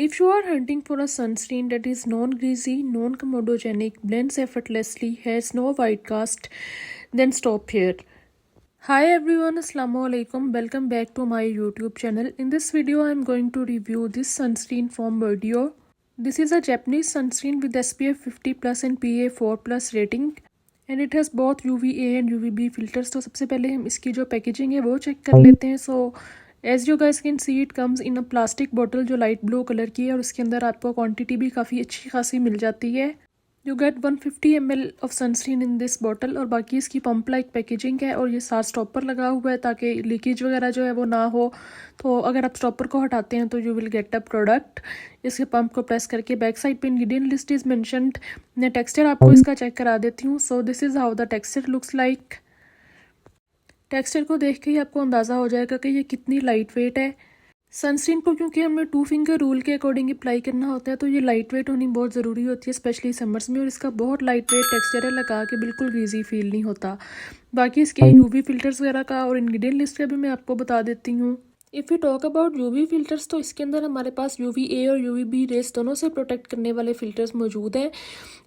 If you are hunting for a sunscreen that is non-greasy, non-comedogenic, blends effortlessly, has no white cast, then stop here. Hi everyone, Assalamu alaikum. Welcome back to my YouTube channel. In this video, I am going to review this sunscreen from Birdio. This is a Japanese sunscreen with SPF 50 plus and PA 4 plus rating. And it has both UVA and UVB filters. तो सबसे पहले हम इसकी जो packaging है वो check कर लेते हैं. So as you guys can see it comes in a plastic bottle जो लाइट ब्लू कलर की है और उसके अंदर आपको क्वांटिटी भी काफ़ी अच्छी खासी मिल जाती है. You get 150 ml of sunscreen in this bottle. और बाकी इसकी पंप लाइक पैकेजिंग है और ये साथ स्टॉपर लगा हुआ है ताकि लीकेज वगैरह जो है वो ना हो. तो अगर आप स्टॉपर को हटाते हैं तो you will get a product. इसके पंप को प्रेस करके बैक साइड पे इंग्रेडिएंट लिस्ट इज मेंशन्ड. मैं टेक्सचर आपको इसका चेक करा देती हूँ. So this is how the texture looks like. Texture को देख के ही आपको अंदाज़ा हो जाएगा कि ये कितनी लाइट वेट है. सनस्क्रीन को क्योंकि हमें 2 फिंगर रूल के अकॉर्डिंग अप्लाई करना होता है तो ये लाइट वेट होनी बहुत ज़रूरी होती है, स्पेशली समर्स में. और इसका बहुत लाइट वेट टेक्सचर है, लगा के बिल्कुल ग्रीजी फील नहीं होता. बाकी इसके UV फिल्टर्स वगैरह का और इंग्रेडिएंट लिस्ट का भी मैं आपको बता देती हूँ. If you talk about UV filters तो इसके अंदर हमारे पास UVA और UVB रेस दोनों से प्रोटेक्ट करने वाले फिल्टर्स मौजूद हैं.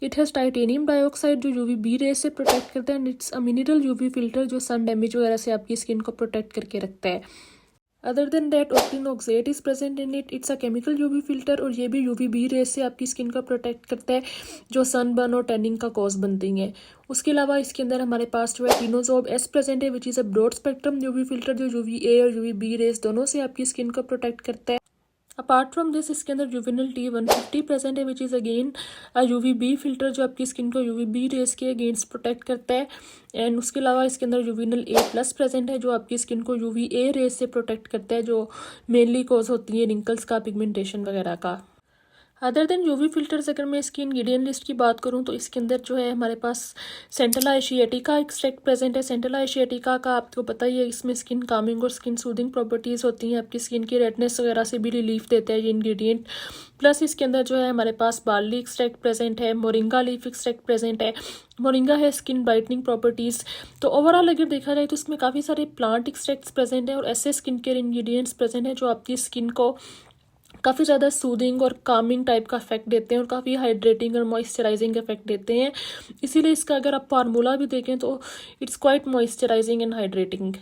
इट हैज़ टाइटेनियम डाइऑक्साइड जो UVB रेस से प्रोटेक्ट करता है. And it's a mineral UV filter जो सन डैमेज वगैरह से आपकी स्किन को प्रोटेक्ट करके रखता है. Other than that octinoxate is present in it. It's a chemical UV filter और ये भी UVB रेस से आपकी स्किन को प्रोटेक्ट करता है जो सनबर्न और टैनिंग का कॉज बनती हैं. उसके अलावा इसके अंदर हमारे पास जो है टिनोजोब S प्रेजेंट है which is a broad spectrum UV filter जो UVA और UVB रेस दोनों से आपकी स्किन को प्रोटेक्ट करता है. अपार्ट फ्रॉम दिस इसके अंदर जुवेनल T150 प्रेजेंट है which is again UVB filter जो आपकी स्किन को UVB रेस के अगेंस्ट प्रोटेक्ट करता है. एंड उसके अलावा इसके अंदर जुवेनल A प्लस प्रेजेंट है जो आपकी स्किन को UVA रेस से प्रोटेक्ट करता है जो मेनली कॉज होती है रिंकल्स का, पिगमेंटेशन वगैरह का. अदर देन UV फिल्टर्स अगर मैं इसकी इंग्रेडिएंट लिस्ट की बात करूं तो इसके अंदर जो है हमारे पास सेंटेला एशियाटिका एक्सट्रैक्ट प्रेजेंट है. सेंटेला एशियाटिका का आपको पता ही है इसमें स्किन कामिंग और स्किन सूदिंग प्रॉपर्टीज़ होती हैं. आपकी स्किन की रेडनेस वगैरह से भी रिलीफ देता है ये इंग्रेडिएंट. प्लस इसके अंदर जो है हमारे पास बार्ली एक्सट्रैक्ट प्रेजेंट है, मोरिंगा लीफ एक्सट्रैक्ट प्रेजेंट है. मोरिंगा है स्किन ब्राइटनिंग प्रॉपर्टीज़. तो ओवरऑल अगर देखा जाए तो इसमें काफ़ी सारे प्लांट एक्सट्रैक्ट्स प्रेजेंट हैं और ऐसे स्किन केयर इंग्रेडिएंट्स प्रेजेंट हैं जो आपकी स्किन को काफ़ी ज़्यादा सूदिंग और कामिंग टाइप का इफेक्ट देते हैं और काफ़ी हाइड्रेटिंग और मॉइस्चराइजिंग इफेक्ट देते हैं. इसीलिए इसका अगर आप फार्मूला भी देखें तो it's quite moisturising and hydrating.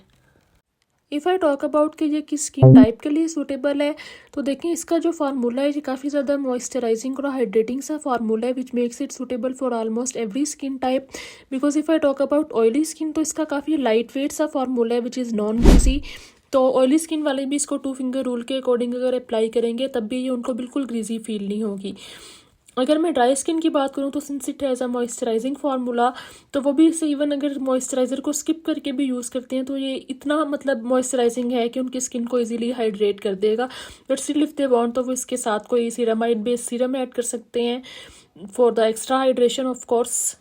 If I talk about कि ये किस स्किन टाइप के लिए सूटेबल है तो देखें इसका जो फार्मूला है ये काफ़ी ज़्यादा मॉइस्चराइजिंग और हाइड्रेटिंग सा फार्मूला है which makes it suitable for almost every skin type. Because if I talk about oily skin तो इसका काफ़ी लाइट वेट सा फार्मूला है विच इज़ नॉन ग्रीजी. तो ऑयली स्किन वाले भी इसको 2 फिंगर रूल के अकॉर्डिंग अगर अप्लाई करेंगे तब भी ये उनको बिल्कुल ग्रीजी फील नहीं होगी. अगर मैं ड्राई स्किन की बात करूँ तो since it has a moisturising formula तो वो भी इसे इवन अगर मॉइस्चराइज़र को स्किप करके भी यूज़ करते हैं तो ये इतना मतलब मॉइस्चराइजिंग है कि उनकी स्किन को इजीली हाइड्रेट कर देगा. But still if they want तो वो इसके साथ कोई सीरामाइड बेस्ड सीरम ऐड कर सकते हैं for the extra hydration of course.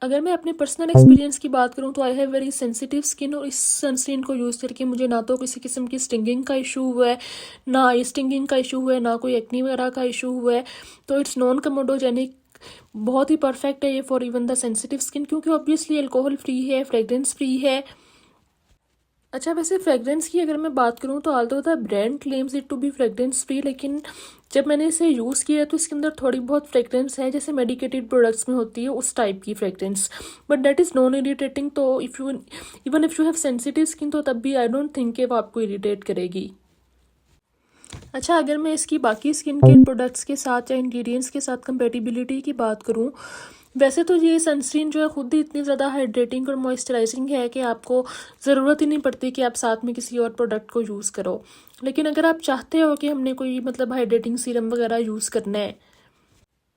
अगर मैं अपने पर्सनल एक्सपीरियंस की बात करूं तो I have very sensitive skin और इस सनस्क्रीन को यूज़ करके मुझे ना तो किसी किस्म की स्टिंगिंग का इशू हुआ है, ना आई स्टिंगिंग का इशू हुआ है, ना कोई एक्नी वगैरह का इशू हुआ है. तो इट्स नॉन कमोडोजेनिक, बहुत ही परफेक्ट है ये for even the sensitive skin क्योंकि ऑब्वियसली अल्कोहल फ्री है, फ्रेगरेंस फ्री है. अच्छा वैसे फ्रेगरेंस की अगर मैं बात करूँ तो although the brand claims it to be fragrance free, लेकिन जब मैंने इसे यूज़ किया तो इसके अंदर थोड़ी बहुत फ्रेगरेंस है जैसे मेडिकेटेड प्रोडक्ट्स में होती है उस टाइप की fragrance. But that is non irritating. तो even if you have sensitive skin तो तब भी आई डोंट थिंक कि वो आपको इरिटेट करेगी. अच्छा अगर मैं इसकी बाकी स्किन केयर प्रोडक्ट्स के साथ या इंग्रेडिएंट्स के साथ कंपेटिबिलिटी की बात करूँ वैसे तो ये सनस्क्रीन जो है खुद ही इतनी ज़्यादा हाइड्रेटिंग और मॉइस्चराइजिंग है कि आपको ज़रूरत ही नहीं पड़ती कि आप साथ में किसी और प्रोडक्ट को यूज़ करो. लेकिन अगर आप चाहते हो कि हमने कोई मतलब हाइड्रेटिंग सीरम वगैरह यूज़ करना है,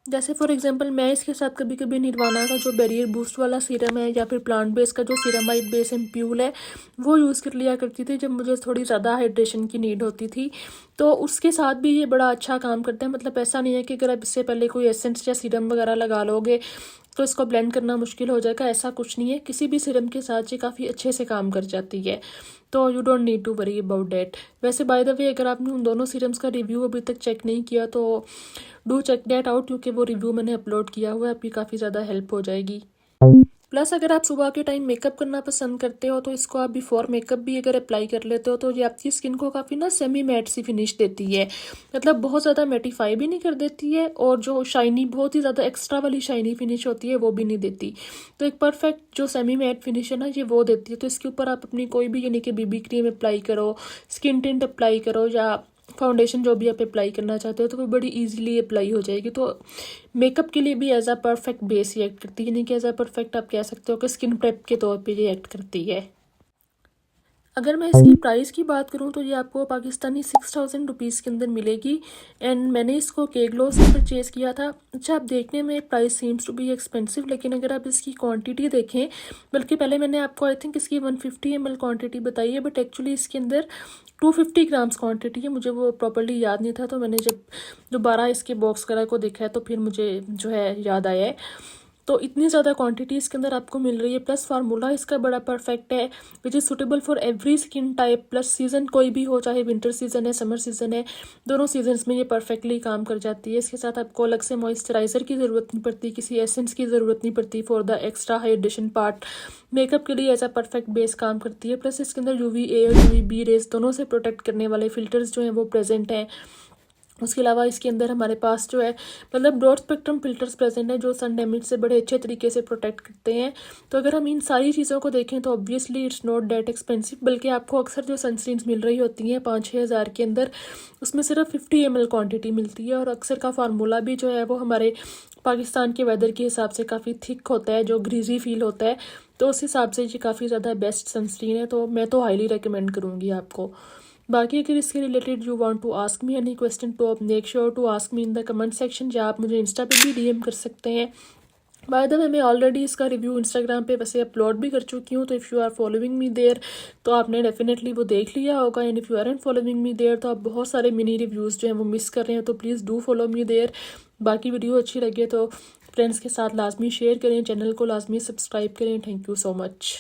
जैसे फॉर एग्जांपल मैं इसके साथ कभी कभी निर्वाणा का जो बैरियर बूस्ट वाला सीरम है या फिर प्लांट बेस का जो सीरामाइड बेस एम्प्यूल है वो यूज़ कर लिया करती थी जब मुझे थोड़ी ज़्यादा हाइड्रेशन की नीड होती थी. तो उसके साथ भी ये बड़ा अच्छा काम करता है. मतलब ऐसा नहीं है कि अगर आप इससे पहले कोई एसेंस या सीरम वगैरह लगा लोगे तो इसको ब्लेंड करना मुश्किल हो जाएगा, ऐसा कुछ नहीं है. किसी भी सीरम के साथ ये काफ़ी अच्छे से काम कर जाती है. तो you don't need to worry about that. वैसे बाय द वे अगर आपने उन दोनों सीरम्स का रिव्यू अभी तक चेक नहीं किया तो डू चेक दैट आउट क्योंकि वो रिव्यू मैंने अपलोड किया हुआ है, आपकी काफ़ी ज़्यादा हेल्प हो जाएगी. प्लस अगर आप सुबह के टाइम मेकअप करना पसंद करते हो तो इसको आप बिफोर मेकअप भी अगर अप्लाई कर लेते हो तो ये आपकी स्किन को काफ़ी ना सेमी मैट सी फिनिश देती है, मतलब बहुत ज़्यादा मैटिफाई भी नहीं कर देती है और जो शाइनी बहुत ही ज़्यादा एक्स्ट्रा वाली शाइनी फिनिश होती है वो भी नहीं देती। तो एक परफेक्ट जो सेमी मैट फिनिश है ना ये वो देती है। तो इसके ऊपर आप अपनी कोई भी यानी कि बीबी क्रीम अप्लाई करो, स्किन टिंट अप्लाई करो या फाउंडेशन जो भी आप अप्लाई करना चाहते हो तो वो बड़ी इजीली अप्लाई हो जाएगी। तो मेकअप के लिए भी एज अ परफेक्ट बेस ही एक्ट करती है, यानी कि एज अ परफेक्ट आप कह सकते हो कि स्किन प्रेप के तौर पे ये एक्ट करती है। अगर मैं इसकी प्राइस की बात करूं तो ये आपको पाकिस्तानी 6000 रुपीज़ के अंदर मिलेगी एंड मैंने इसको के ग्लो से परचेज़ किया था। अच्छा, आप देखने में price seems to be expensive, लेकिन अगर आप इसकी क्वांटिटी देखें, बल्कि पहले मैंने आपको आई थिंक इसकी 150 ml क्वांटिटी बताई है, बट एक्चुअली इसके अंदर 250 ग्राम्स क्वांटिटी है। मुझे वो प्रॉपर्ली याद नहीं था, तो मैंने जब दोबारा इसके बॉक्स कलर को देखा है तो फिर मुझे जो है याद आया है। तो इतनी ज़्यादा क्वांटिटी इसके अंदर आपको मिल रही है, प्लस फार्मूला इसका बड़ा परफेक्ट है which is suitable for every skin type, plus season कोई भी हो, चाहे विंटर सीज़न है समर सीज़न है, दोनों सीजन्स में ये परफेक्टली काम कर जाती है। इसके साथ आपको अलग से मॉइस्चराइज़र की ज़रूरत नहीं पड़ती, किसी एसेंस की ज़रूरत नहीं पड़ती for the extra hydration part. Makeup के लिए एज अ परफेक्ट बेस काम करती है, प्लस इसके अंदर UVA और UVB रेज दोनों से प्रोटेक्ट करने वाले फिल्टर्स जो हैं वो प्रेजेंट हैं। उसके अलावा इसके अंदर हमारे पास जो है मतलब ब्रॉड स्पेक्ट्रम फिल्टर्स प्रेजेंट है जो सन डैमेज से बड़े अच्छे तरीके से प्रोटेक्ट करते हैं। तो अगर हम इन सारी चीज़ों को देखें तो obviously it's not that expensive, बल्कि आपको अक्सर जो सनस्क्रीन्स मिल रही होती हैं 5-6 हज़ार के अंदर, उसमें सिर्फ 50 ml क्वान्टिटी मिलती है और अक्सर का फार्मूला भी जो है वो हमारे पाकिस्तान के वेदर के हिसाब से काफ़ी थिक होता है, जो ग्रीजी फील होता है। तो उस हिसाब से ये काफ़ी ज़्यादा बेस्ट सनस्क्रीन है, तो मैं तो हाईली रिकमेंड करूँगी आपको। बाकी अगर इसके related you want to ask me any question तो आप make sure to ask me in the comment section, या आप मुझे इंस्टा पे भी DM कर सकते हैं। बाय द वे मैं ऑलरेडी इसका रिव्यू इंस्टाग्राम पे वैसे अपलोड भी कर चुकी हूँ, तो if you are following me there तो आपने डेफिनेटली वो देख लिया होगा, and if you are and following me there तो आप बहुत सारे मिनी रिव्यूज़ जो हैं वो मिस कर रहे हैं, तो please do follow me there. बाकी वीडियो अच्छी लगे तो फ्रेंड्स के साथ लाजमी शेयर करें, चैनल को लाजमी सब्सक्राइब करें। Thank you so much.